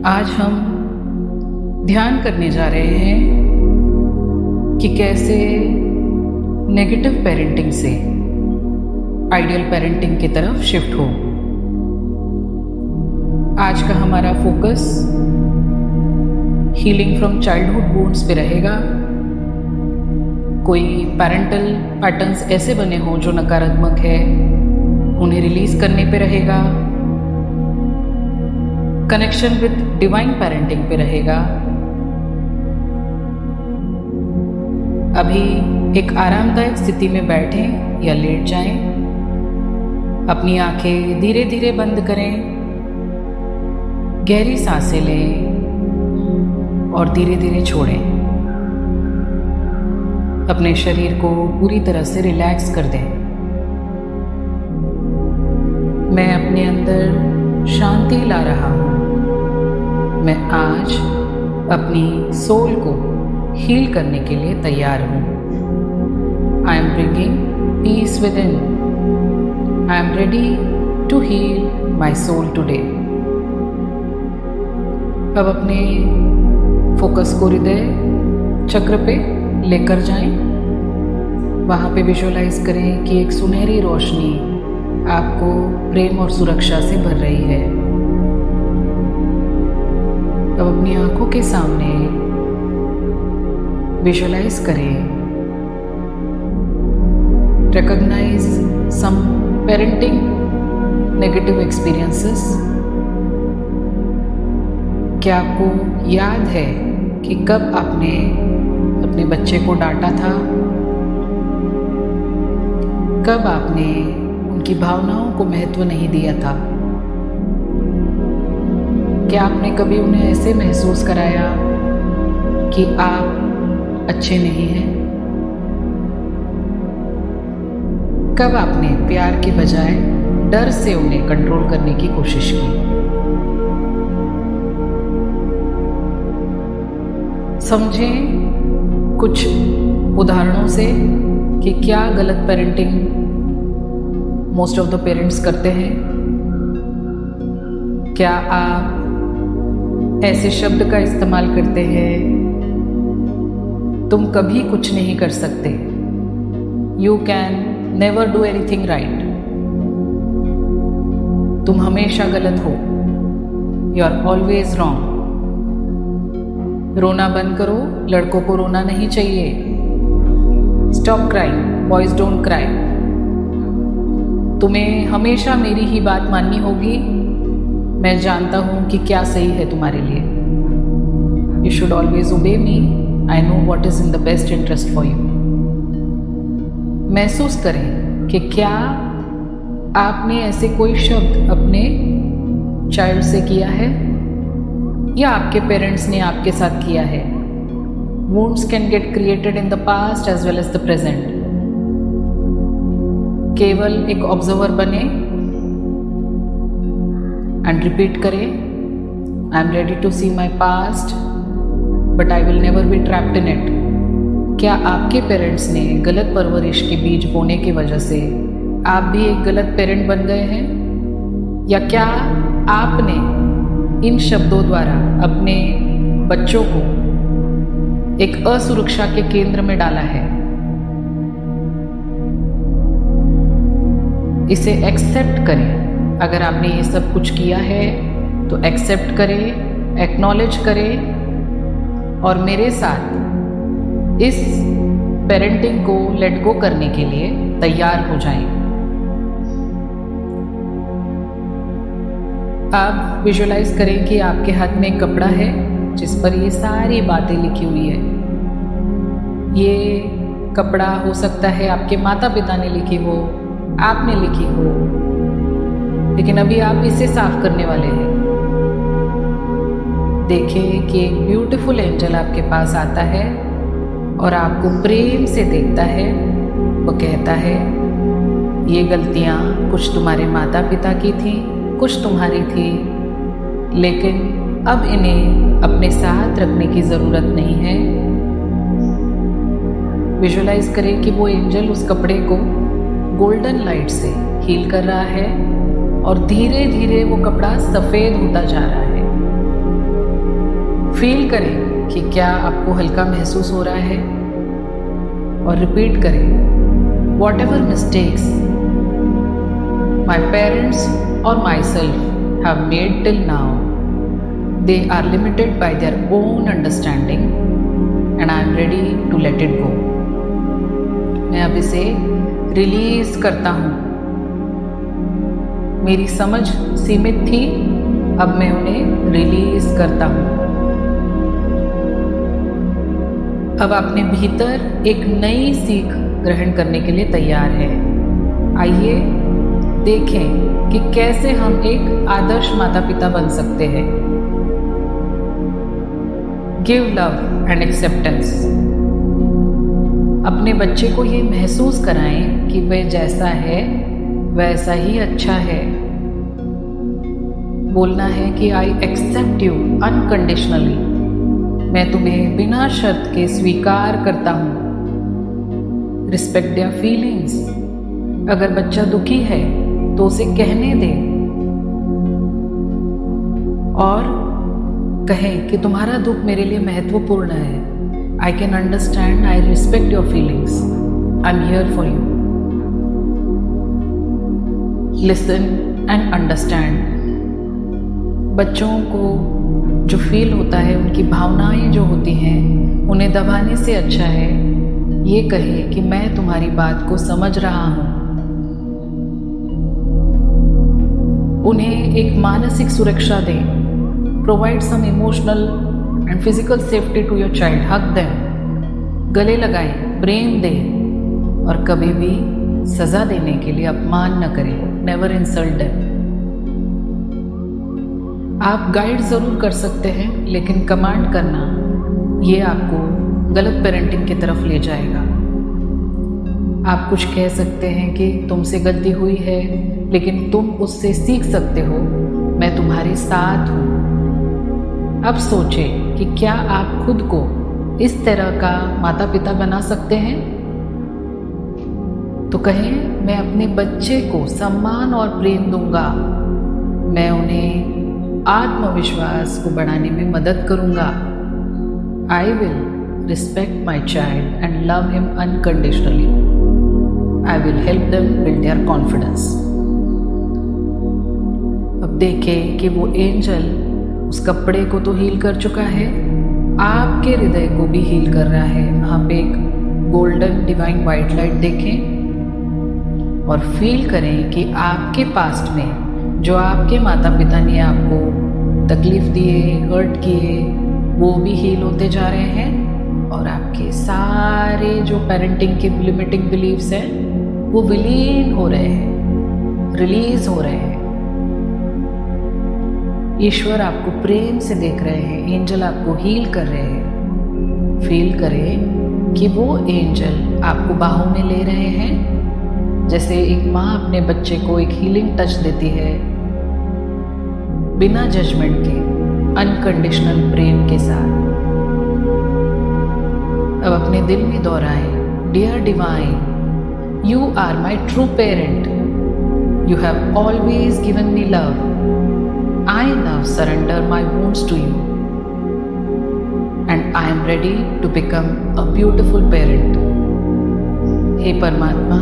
आज हम ध्यान करने जा रहे हैं कि कैसे नेगेटिव पेरेंटिंग से आइडियल पेरेंटिंग की तरफ शिफ्ट हो। आज का हमारा focus healing from childhood wounds पे रहेगा। कोई पेरेंटल पैटर्न्स ऐसे बने हों जो नकारात्मक है, उन्हें रिलीज करने पे रहेगा। कनेक्शन विद डिवाइन पेरेंटिंग पे रहेगा। अभी एक आरामदायक स्थिति में बैठें या लेट जाएं। अपनी आंखें धीरे धीरे बंद करें, गहरी सांसें लें और धीरे धीरे छोड़ें। अपने शरीर को पूरी तरह से रिलैक्स कर दें। मैं अपने अंदर शांति ला रहा हूँ। मैं आज अपनी सोल को हील करने के लिए तैयार हूँ। I am bringing peace within. I am ready to heal my soul today. अब अपने फोकस को हृदय चक्र पे लेकर जाएं। वहाँ पे विजुअलाइज करें कि एक सुनहरी रोशनी आपको प्रेम और सुरक्षा से भर रही है। अब अपनी आंखों के सामने विजुअलाइज करें, रिकॉग्नाइज सम पेरेंटिंग नेगेटिव एक्सपीरियंसेस। क्या आपको याद है कि कब आपने अपने बच्चे को डांटा था? कब आपने उनकी भावनाओं को महत्व नहीं दिया था? क्या आपने कभी उन्हें ऐसे महसूस कराया कि आप अच्छे नहीं हैं? कब आपने प्यार के बजाय डर से उन्हें कंट्रोल करने की कोशिश की? समझें कुछ उदाहरणों से कि क्या गलत parenting most of the parents करते हैं। क्या आप ऐसे शब्द का इस्तेमाल करते हैं, तुम कभी कुछ नहीं कर सकते, you can never do anything right, तुम हमेशा गलत हो, यू आर ऑलवेज रॉन्ग। रोना बंद करो, लड़कों को रोना नहीं चाहिए। Stop crying, boys don't cry. तुम्हें हमेशा मेरी ही बात माननी होगी। मैं जानता हूं कि क्या सही है तुम्हारे लिए। You should always obey me. I know what is in the best interest for you. महसूस करें कि क्या आपने ऐसे कोई शब्द अपने चाइल्ड से किया है या आपके पेरेंट्स ने आपके साथ किया है। Wounds can get created in the past as well as the present. केवल एक ऑब्जर्वर बने एंड रिपीट करें, I am ready to see my past but I will never be trapped in it. क्या आपके पेरेंट्स ने गलत परवरिश के बीज बोने की वजह से आप भी एक गलत पेरेंट बन गए हैं? या क्या आपने इन शब्दों द्वारा अपने बच्चों को एक असुरक्षा के केंद्र में डाला है? इसे एक्सेप्ट करें। अगर आपने ये सब कुछ किया है तो एक्सेप्ट करें, एक्नॉलेज करें और मेरे साथ इस पेरेंटिंग को लेट गो करने के लिए तैयार हो जाएं। अब विजुअलाइज करें कि आपके हाथ में एक कपड़ा है जिस पर ये सारी बातें लिखी हुई है। ये कपड़ा हो सकता है आपके माता पिता ने लिखी हो, आपने लिखी हो, लेकिन अभी आप इसे साफ करने वाले हैं। देखें कि एक ब्यूटीफुल एंजल आपके पास आता है और आपको प्रेम से देखता है। वो कहता है, ये गलतियाँ कुछ तुम्हारे माता पिता की थी, कुछ तुम्हारी थी, लेकिन अब इन्हें अपने साथ रखने की ज़रूरत नहीं है। विजुअलाइज करें कि वो एंजल उस कपड़े को गोल्डन लाइट से हील कर रहा है और धीरे धीरे वो कपड़ा सफ़ेद होता जा रहा है। फील करें कि क्या आपको हल्का महसूस हो रहा है और रिपीट करें, whatever mistakes my parents और myself have made till now, they are limited by their own understanding and I am ready to let it go. मैं अब इसे रिलीज करता हूँ। मेरी समझ सीमित थी, अब मैं उन्हें रिलीज करता हूँ। अब अपने भीतर एक नई सीख ग्रहण करने के लिए तैयार है। आइए देखें कि कैसे हम एक आदर्श माता पिता बन सकते हैं। Give love and acceptance. अपने बच्चे को ये महसूस कराएं कि वह जैसा है वैसा ही अच्छा है। बोलना है कि आई एक्सेप्ट यू अनकंडीशनली। मैं तुम्हें बिना शर्त के स्वीकार करता हूँ। Respect their feelings. अगर बच्चा दुखी है तो उसे कहने दें और कहें कि तुम्हारा दुख मेरे लिए महत्वपूर्ण है। I can understand, I respect your feelings, I am here for you. Listen and understand. बच्चों को जो फील होता है, उनकी भावनाएं जो होती हैं, उन्हें दबाने से अच्छा है ये कहे कि मैं तुम्हारी बात को समझ रहा हूँ। उन्हें एक मानसिक सुरक्षा दें। Provide some emotional and physical safety to your child. Hug them. गले लगाएं, प्रेम दें और कभी भी सजा देने के लिए अपमान न करें। Never insult them. आप गाइड ज़रूर कर सकते हैं, लेकिन कमांड करना ये आपको गलत पेरेंटिंग की तरफ ले जाएगा। आप कुछ कह सकते हैं कि तुमसे गलती हुई है, लेकिन तुम उससे सीख सकते हो। मैं तुम्हारे साथ हूँ। अब सोचें कि क्या आप खुद को इस तरह का माता पिता बना सकते हैं। तो कहें, मैं अपने बच्चे को सम्मान और प्रेम दूंगा। मैं उन्हें आत्मविश्वास को बढ़ाने में मदद करूंगा। I will respect my child and love him unconditionally. I will help them build their confidence. अब देखें कि वो एंजल उस कपड़े को तो हील कर चुका है, आपके हृदय को भी हील कर रहा है। आप एक गोल्डन डिवाइन वाइट लाइट देखें और फील करें कि आपके पास्ट में जो आपके माता पिता ने आपको तकलीफ दिए, हर्ट किए, वो भी हील होते जा रहे हैं और आपके सारे जो पेरेंटिंग के लिमिटिंग बिलीव्स हैं वो विलीन हो रहे हैं, रिलीज हो रहे हैं। ईश्वर आपको प्रेम से देख रहे हैं, एंजल आपको हील कर रहे हैं। फील करें कि वो एंजल आपको बाहों में ले रहे हैं, जैसे एक माँ अपने बच्चे को एक हीलिंग टच देती है, बिना जजमेंट के, अनकंडीशनल प्रेम के साथ। अब अपने दिल में दोहराएं, dear divine, you are my true parent. You have always given me love. I now surrender my wounds to you and I am ready to become a beautiful parent. हे परमात्मा,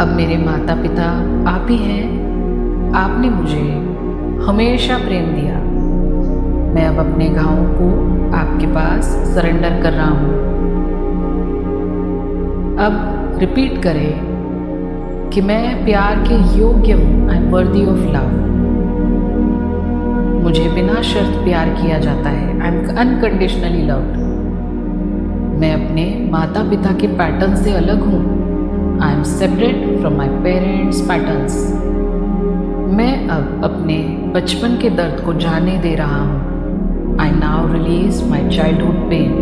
अब मेरे माता पिता आप ही हैं। आपने मुझे हमेशा प्रेम दिया। मैं अब अपने घावों को आपके पास सरेंडर कर रहा हूँ। अब रिपीट करें कि मैं प्यार के योग्य हूँ। I M worthy of love. मुझे बिना शर्त प्यार किया जाता है। I am unconditionally loved. मैं अपने माता पिता के पैटर्न से अलग हूँ। I M separate from my parents patterns. मैं अब अपने बचपन के दर्द को जाने दे रहा हूँ। I now release my childhood pain.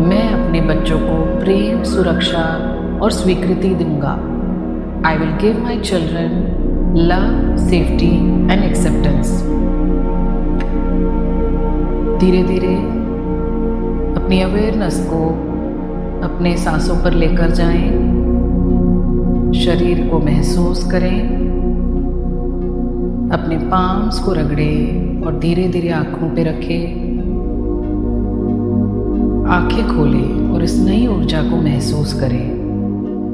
मैं अपने बच्चों को प्रेम, सुरक्षा और स्वीकृति दूंगा। I will give my children love, safety and acceptance. धीरे धीरे अपनी अवेयरनेस को अपने सांसों पर लेकर जाएं। शरीर को महसूस करें। अपने पाम्स को रगड़े और धीरे धीरे आँखों पे रखे। आंखें खोलें और इस नई ऊर्जा को महसूस करें।